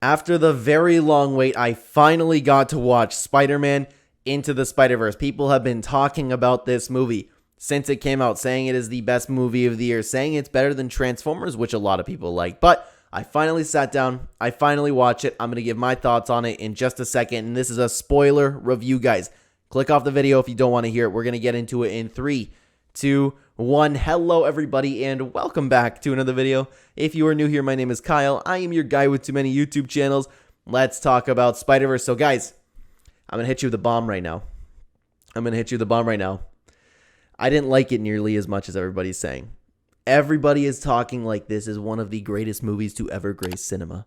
After the very long wait, I finally got to watch Spider-Man Into the Spider-Verse. People have been talking about this movie since it came out, saying it is the best movie of the year, saying it's better than Transformers, which a lot of people like. But I finally sat down. I finally watched it. I'm going to give my thoughts on it in just a second. And this is a spoiler review, guys. Click off the video if you don't want to hear it. We're going to get into it in 3, 2, 1. Hello, everybody, and welcome back to another video. If you are new here, my name is Kyle. I am your guy with too many YouTube channels. Let's talk about Spider-Verse. So, guys, I'm going to hit you with a bomb right now. I didn't like it nearly as much as everybody's saying. Everybody is talking like this is one of the greatest movies to ever grace cinema.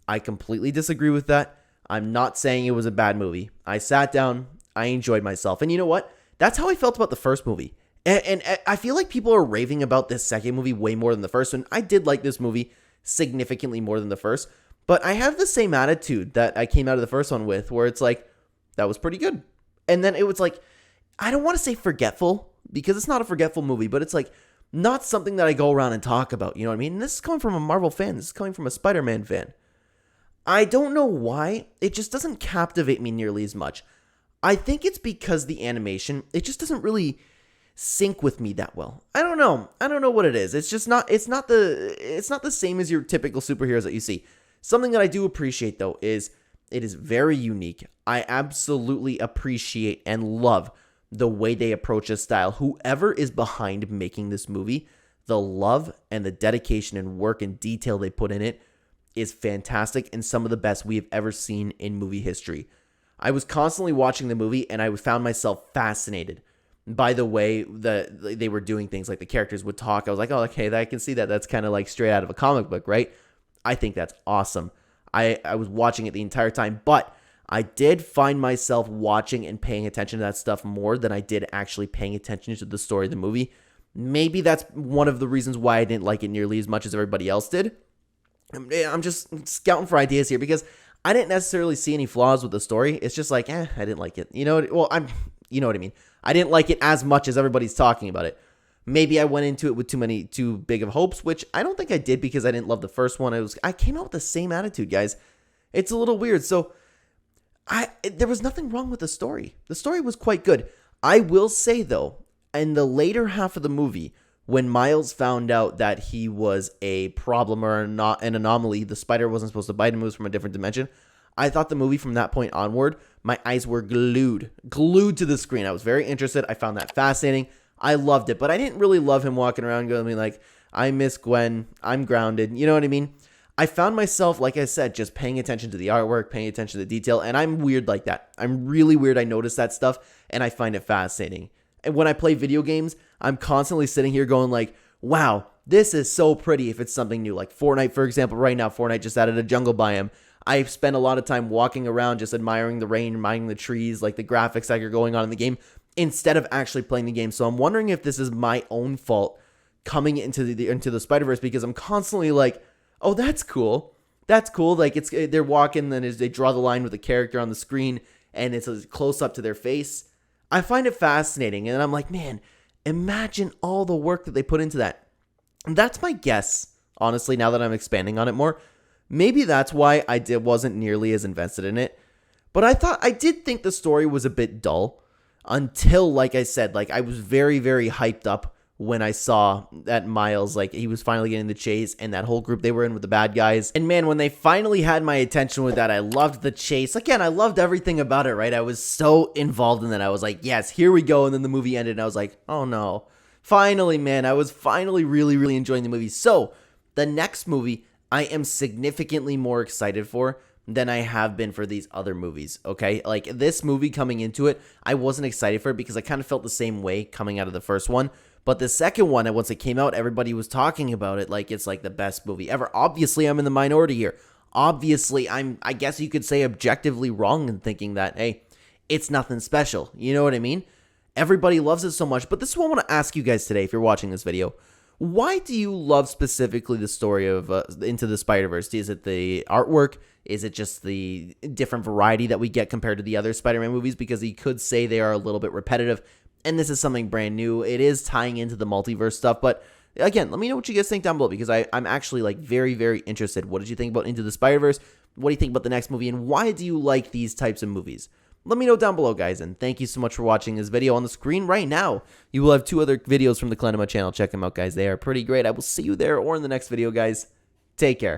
I completely disagree with that. I'm not saying it was a bad movie. I sat down. I enjoyed myself. And you know what? That's how I felt about the first movie. And I feel like people are raving about this second movie way more than the first one. I did like this movie significantly more than the first. But I have the same attitude that I came out of the first one with, where it's like, that was pretty good. And then it was like, I don't want to say forgetful, because it's not a forgetful movie, but it's like not something that I go around and talk about. You know what I mean? And this is coming from a Marvel fan. This is coming from a Spider-Man fan. I don't know why. It just doesn't captivate me nearly as much. I think it's because the animation, it just doesn't really sync with me that well. I don't know what it is. It's just not, it's not the same as your typical superheroes that you see. Something that I do appreciate, though, is it is very unique. I absolutely appreciate and love the way they approach this style. Whoever is behind making this movie, the love and the dedication and work and detail they put in it is fantastic and some of the best we have ever seen in movie history. I was constantly watching the movie and I found myself fascinated by the way that they were doing things. Like the characters would talk. I was like, oh, okay, I can see that. That's kind of like straight out of a comic book, right? I think that's awesome. I was watching it the entire time, but I did find myself watching and paying attention to that stuff more than I did actually paying attention to the story of the movie. Maybe that's one of the reasons why I didn't like it nearly as much as everybody else did. I'm just scouting for ideas here because I didn't necessarily see any flaws with the story. It's just like, I didn't like it. You know what I mean? I didn't like it as much as everybody's talking about it. Maybe I went into it with too big of hopes, which I don't think I did because I didn't love the first one. I came out with the same attitude, guys. It's a little weird. So there was nothing wrong with the story. The story was quite good. I will say, though, in the later half of the movie, when Miles found out that he was a problem or not an anomaly, the spider wasn't supposed to bite him, it was from a different dimension. I thought the movie from that point onward, my eyes were glued to the screen. I was very interested. I found that fascinating. I loved it, but I didn't really love him walking around going like, I miss Gwen, I'm grounded. You know what I mean? I found myself, like I said, just paying attention to the artwork, paying attention to the detail, and I'm weird like that. I'm really weird. I notice that stuff, and I find it fascinating. And when I play video games, I'm constantly sitting here going like, wow, this is so pretty if it's something new. Like Fortnite, for example, right now, Fortnite just added a jungle biome. I've spent a lot of time walking around just admiring the rain, admiring the trees, like the graphics that are going on in the game, instead of actually playing the game. So I'm wondering if this is my own fault coming into the Spider-Verse, because I'm constantly like, oh, that's cool. That's cool. Like they're walking, then they draw the line with the character on the screen, and it's a close up to their face. I find it fascinating, and I'm like, man, imagine all the work that they put into that. And that's my guess, honestly, now that I'm expanding on it more. Maybe that's why I wasn't nearly as invested in it. But I did think the story was a bit dull until, like I said, like I was very, very hyped up when I saw that Miles, like he was finally getting the chase, and that whole group they were in with the bad guys. And man, when they finally had my attention with that, I loved the chase. Again, I loved everything about it, right? I was so involved in that. I was like, yes, here we go. And then the movie ended, and I was like, oh no. Finally, man, I was finally really, really enjoying the movie. So the next movie I am significantly more excited for than I have been for these other movies, okay? Like this movie coming into it, I wasn't excited for it because I kind of felt the same way coming out of the first one. But the second one, once it came out, everybody was talking about it like it's like the best movie ever. Obviously, I'm in the minority here. Obviously, I guess you could say objectively wrong in thinking that, hey, it's nothing special. You know what I mean? Everybody loves it so much. But this is what I want to ask you guys today if you're watching this video. Why do you love specifically the story of Into the Spider-Verse? Is it the artwork? Is it just the different variety that we get compared to the other Spider-Man movies? Because you could say they are a little bit repetitive, and this is something brand new. It is tying into the multiverse stuff, but again, let me know what you guys think down below, because I'm actually like very, very interested. What did you think about Into the Spider-Verse? What do you think about the next movie? And why do you like these types of movies? Let me know down below, guys. And thank you so much for watching this video. On the screen right now, you will have 2 other videos from the Clenema channel. Check them out, guys. They are pretty great. I will see you there or in the next video, guys. Take care.